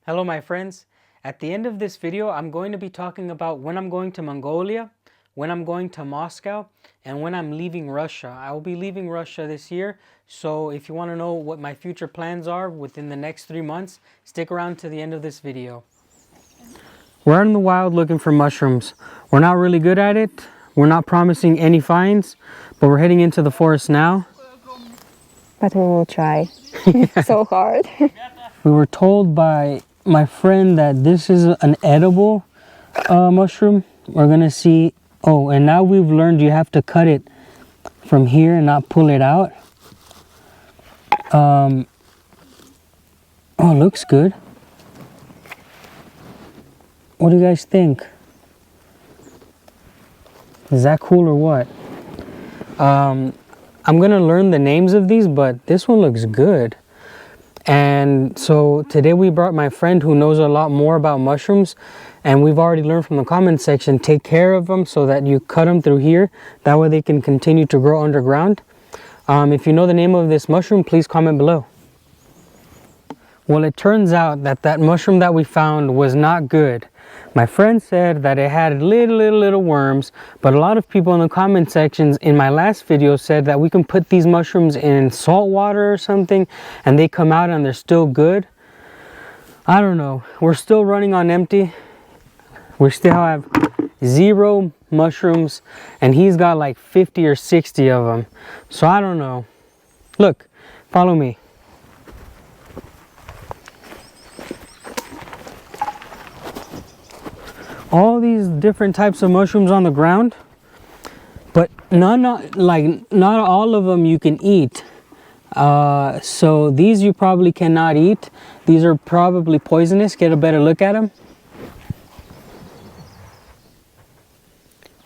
Hello my friends. At the end of this video, I'm going to be talking about when I'm going to Mongolia, when I'm going to Moscow, and when I'm leaving Russia. I will be leaving Russia this year, so if you want to know what my future plans are within the next 3 months, stick around to the end of this video. We're out in the wild looking for mushrooms. We're not really good at it. We're not promising any finds, but we're heading into the forest now. But we will try so hard. We were told by my friend that this is an edible mushroom. We're gonna see. Oh, and now we've learned you have to cut it from here and not pull it out. Oh, it looks good. What do you guys think? Is that cool or what? I'm gonna learn the names of these, but this one looks good. And so today we brought my friend who knows a lot more about mushrooms, and we've already learned from the comment section, take care of them so that you cut them through here. That way they can continue to grow underground. If you know the name of this mushroom, please comment below. Well, it turns out that that mushroom that we found was not good. My friend said that it had little worms, but a lot of people in the comment sections in my last video said that we can put these mushrooms in salt water or something and they come out and they're still good. I don't know. We're still running on empty. We still have 0 mushrooms and he's got like 50 or 60 of them. So I don't know. Look, follow me. All these different types of mushrooms on the ground, but not all of them you can eat. So these you probably cannot eat. These are probably poisonous. Get a better look at them.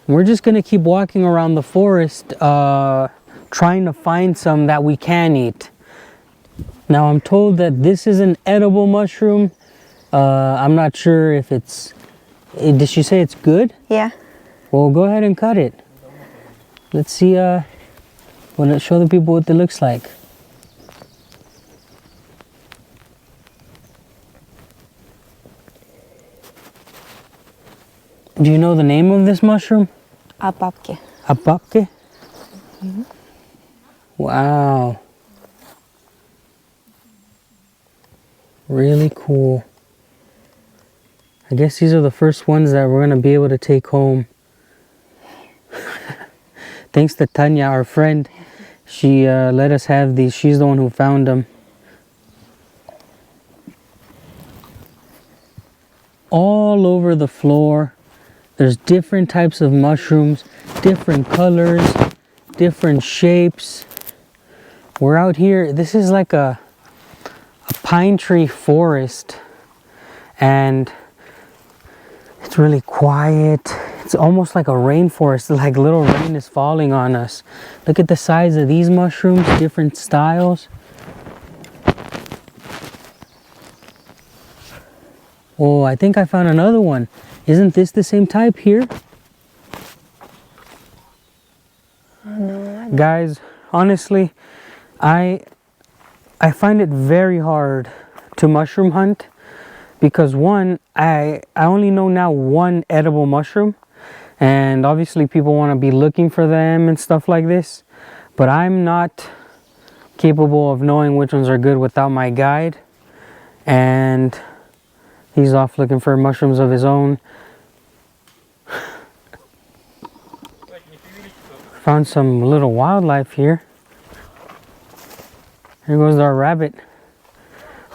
We're just gonna keep walking around the forest trying to find some that we can eat. Now I'm told that this is an edible mushroom. I'm not sure if it's... Did she say it's good? Yeah. Well, go ahead and cut it. Let's see, show the people what it looks like. Do you know the name of this mushroom? Apapki. Apapki? Mm-hmm. Wow. Really cool. I guess these are the first ones that we're going to be able to take home. Thanks to Tanya, our friend. She let us have these. She's the one who found them. All over the floor, there's different types of mushrooms, different colors, different shapes. We're out here. This is like a pine tree forest. And it's really quiet. It's almost like a rainforest, like little rain is falling on us. Look at the size of these mushrooms, different styles. Oh, I think I found another one. Isn't this the same type here? No. Guys, honestly, I find it very hard to mushroom hunt. Because one, I only know now one edible mushroom, and obviously people want to be looking for them and stuff like this, but I'm not capable of knowing which ones are good without my guide, and he's off looking for mushrooms of his own. Found some little wildlife here. Here goes our rabbit.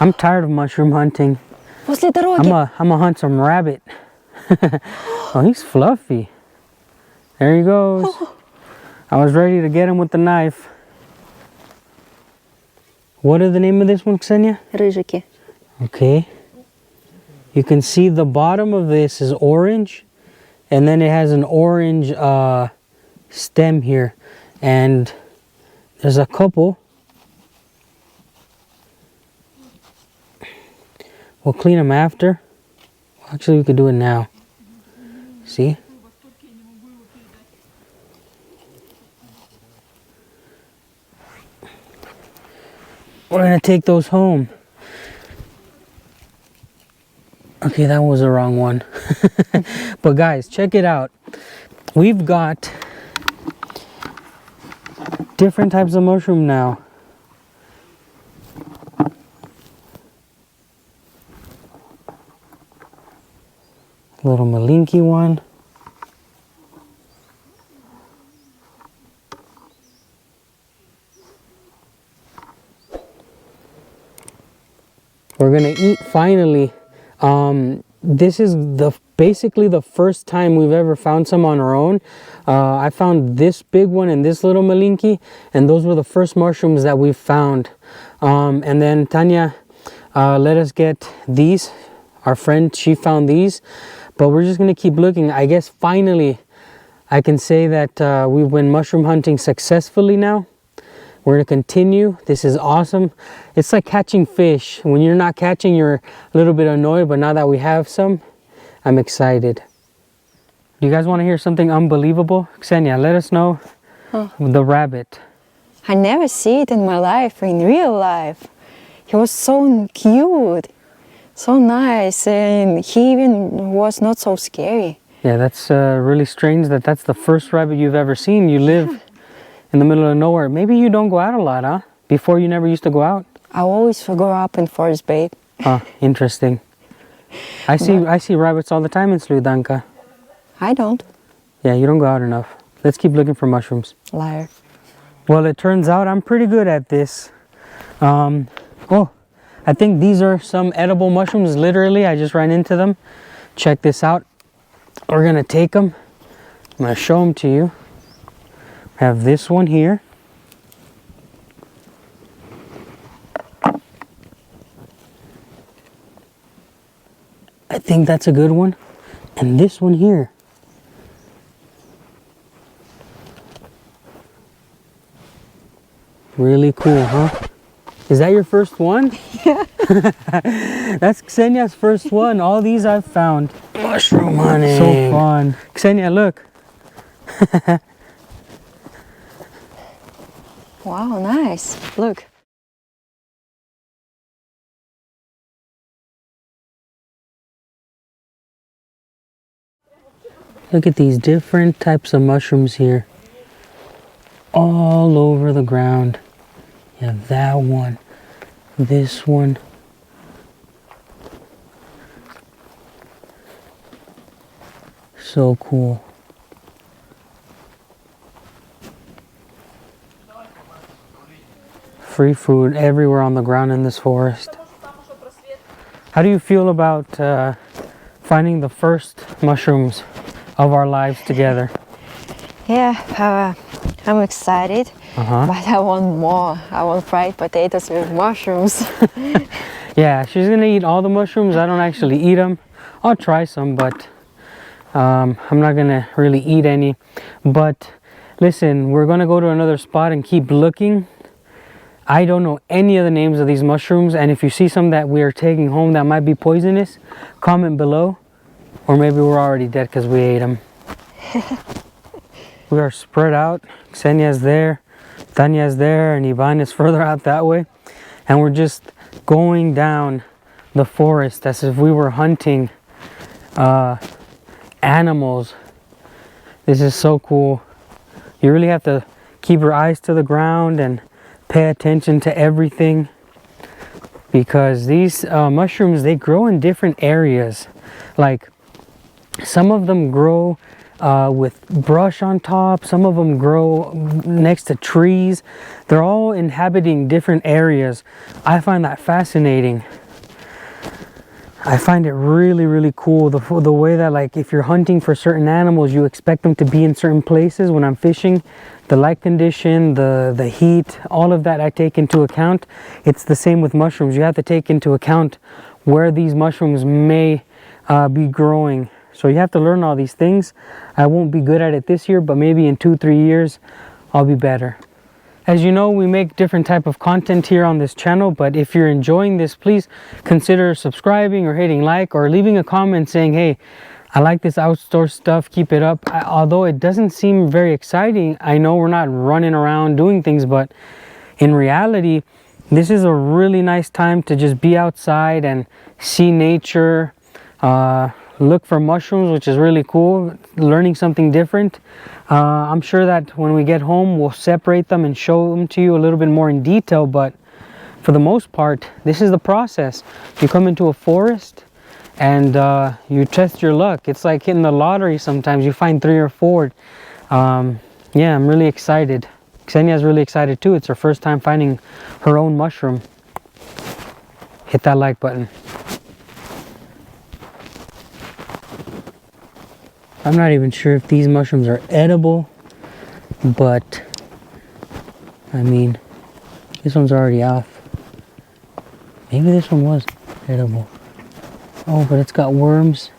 I'm tired of mushroom hunting. После дороги. I'm gonna hunt some rabbit. Oh, he's fluffy. There he goes. I was ready to get him with the knife. What is the name of this one, Ksenia? Рыжики. Okay. You can see the bottom of this is orange, and then it has an orange stem here, and there's a couple. We'll clean them after. Actually, we could do it now. See? We're gonna take those home. Okay, that was the wrong one. But guys, check it out. We've got different types of mushroom now. Little Malinki one. We're gonna eat finally. This is basically the first time we've ever found some on our own. I found this big one and this little Malinki, and those were the first mushrooms that we found. And then Tanya let us get these. Our friend, she found these, but we're just gonna keep looking. I guess finally I can say that we've been mushroom hunting successfully now. We're gonna continue. This is awesome. It's like catching fish. When you're not catching, you're a little bit annoyed, but now that we have some, I'm excited. Do you guys want to hear something unbelievable? Ksenia, let us know. The rabbit. I never see it in my life, in real life. He was so cute, so nice, and he even was not so scary. Yeah, that's really strange that that's the first rabbit you've ever seen. You live in the middle of nowhere. Maybe you don't go out a lot, huh? Before you never used to go out? I always go up in Forest Bay. Huh, interesting. I see rabbits all the time in Sludanka. I don't. Yeah, you don't go out enough. Let's keep looking for mushrooms. Liar. Well, it turns out I'm pretty good at this. Oh, I think these are some edible mushrooms. Literally, I just ran into them. Check this out. We're gonna take them. I'm gonna show them to you. I have this one here. I think that's a good one. And this one here. Really cool, huh? Is that your first one? Yeah. That's Ksenia's first one. All these I've found. Mushroom hunting. So fun. Ksenia, look. Wow, nice. Look. Look at these different types of mushrooms here. All over the ground. Yeah, that one. This one. So cool. Free food everywhere on the ground in this forest. How do you feel about finding the first mushrooms of our lives together? Yeah, I'm excited, but I want more. I want fried potatoes with mushrooms. Yeah, she's gonna eat all the mushrooms. I don't actually eat them. I'll try some, but I'm not gonna really eat any. But listen, we're gonna go to another spot and keep looking. I don't know any of the names of these mushrooms, and if you see some that we are taking home that might be poisonous, comment below. Or maybe we're already dead because we ate them. We are spread out. Ksenia's there, Tanya's there, and Ivan is further out that way. And we're just going down the forest as if we were hunting animals. This is so cool. You really have to keep your eyes to the ground and pay attention to everything, because these mushrooms, they grow in different areas. Like some of them grow with brush on top, some of them grow next to trees. They're all inhabiting different areas. I find that fascinating. I find it really, really cool, the way that, like, if you're hunting for certain animals, you expect them to be in certain places. When I'm fishing, the light condition, the heat, all of that I take into account. It's the same with mushrooms. You have to take into account where these mushrooms may be growing. So you have to learn all these things. I won't be good at it this year, but maybe in 2-3 years, I'll be better. As you know, we make different type of content here on this channel, but if you're enjoying this, please consider subscribing or hitting like or leaving a comment saying, hey, I like this outdoor stuff, keep it up. Although it doesn't seem very exciting, I know we're not running around doing things, but in reality, this is a really nice time to just be outside and see nature, look for mushrooms, which is really cool, learning something different. I'm sure that when we get home, we'll separate them and show them to you a little bit more in detail, but for the most part, this is the process. You come into a forest and you test your luck. It's like hitting the lottery sometimes. You find 3 or 4. Yeah, I'm really excited. Ksenia's really excited too. It's her first time finding her own mushroom. Hit that like button. I'm not even sure if these mushrooms are edible, but I mean, this one's already off. Maybe this one was edible. Oh, but it's got worms.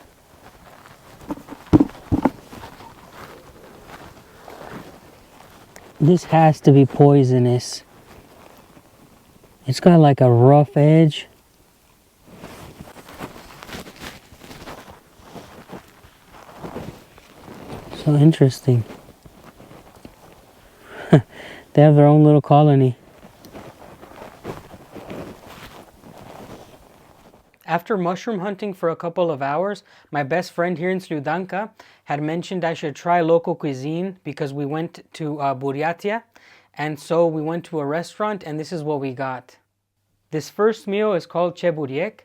This has to be poisonous. It's got like a rough edge. So interesting. They have their own little colony. After mushroom hunting for a couple of hours, my best friend here in Sludanka had mentioned I should try local cuisine because we went to Buryatia, and so we went to a restaurant and this is what we got. This first meal is called Cheburiek,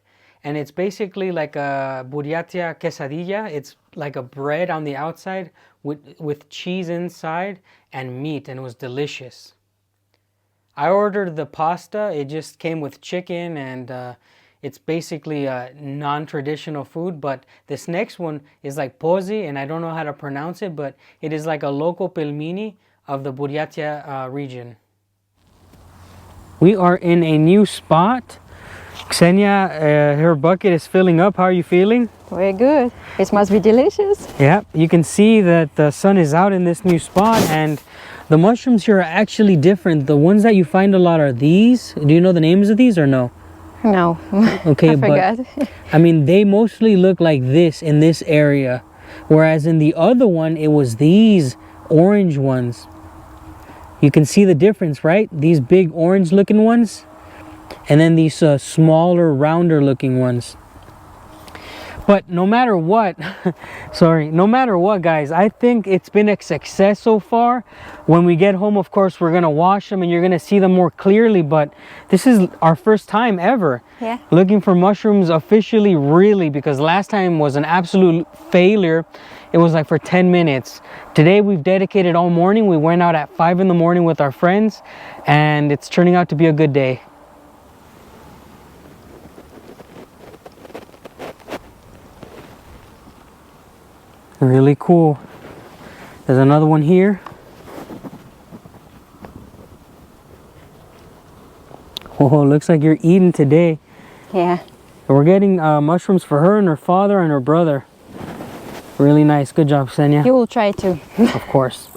and it's basically like a Buryatia quesadilla. It's like a bread on the outside with cheese inside and meat, and it was delicious. I ordered the pasta. It just came with chicken, and it's basically a non-traditional food, but this next one is like pozi, and I don't know how to pronounce it, but it is like a local pelmeni of the Buryatia region. We are in a new spot. Ksenia, her bucket is filling up. How are you feeling? Very good. It must be delicious. Yeah, you can see that the sun is out in this new spot, and the mushrooms here are actually different. The ones that you find a lot are these. Do you know the names of these or no? No. Okay, I forgot. but I mean, they mostly look like this in this area, whereas in the other one, it was these orange ones. You can see the difference, right? These big orange looking ones, and then these smaller, rounder looking ones. But no matter what, no matter what, guys, I think it's been a success so far. When we get home, of course, we're going to wash them and you're going to see them more clearly. But this is our first time ever looking for mushrooms officially, really, because last time was an absolute failure. It was like for 10 minutes. Today, we've dedicated all morning. We went out at 5 in the morning with our friends, and it's turning out to be a good day. Really cool. There's another one here. Oh, looks like you're eating today. Yeah. We're getting mushrooms for her and her father and her brother. Really nice. Good job, Ksenia. You will try too. Of course.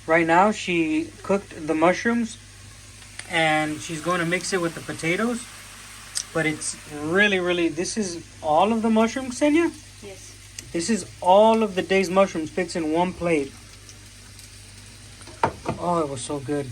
Right now, she cooked the mushrooms and she's going to mix it with the potatoes. But it's really, this is all of the mushrooms, Ksenia? Yes. This is all of the day's mushrooms fits in one plate. Oh, it was so good.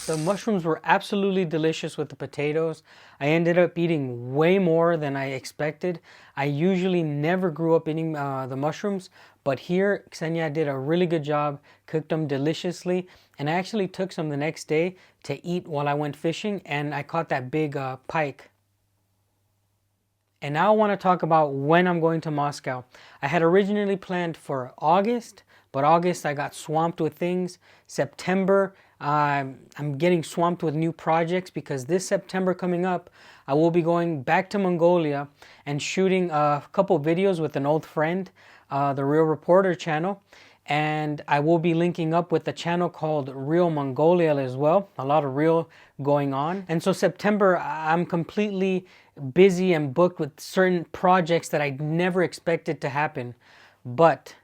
The mushrooms were absolutely delicious with the potatoes. I ended up eating way more than I expected. I usually never grew up eating the mushrooms, but here Ksenia did a really good job, cooked them deliciously, and I actually took some the next day to eat while I went fishing, and I caught that big pike. And now I want to talk about when I'm going to Moscow. I had originally planned for August, but August I got swamped with things. September, I'm getting swamped with new projects because this September coming up, I will be going back to Mongolia and shooting a couple videos with an old friend, the Real Reporter channel. And I will be linking up with a channel called Real Mongolia as well. A lot of real going on. And so September, I'm completely busy and booked with certain projects that I never expected to happen. But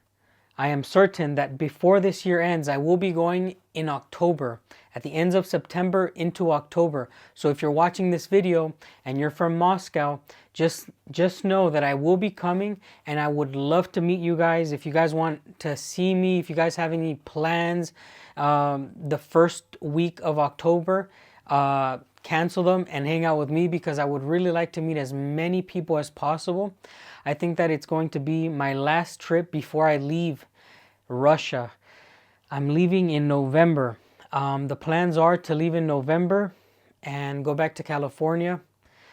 I am certain that before this year ends, I will be going in October, at the ends of September into October. So if you're watching this video and you're from Moscow, just know that I will be coming, and I would love to meet you guys. If you guys want to see me, if you guys have any plans, the first week of October, cancel them and hang out with me, because I would really like to meet as many people as possible. I think that it's going to be my last trip before I leave Russia. I'm leaving in November. The plans are to leave in November and go back to California.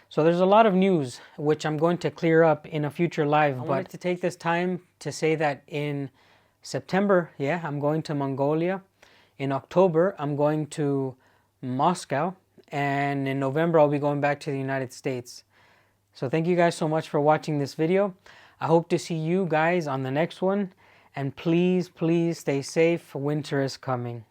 So there's a lot of news which I'm going to clear up in a future live. I wanted to take this time to say that in September, I'm going to Mongolia. In October, I'm going to Moscow. And in November, I'll be going back to the United States. So thank you guys so much for watching this video. I hope to see you guys on the next one. And please, please stay safe. Winter is coming.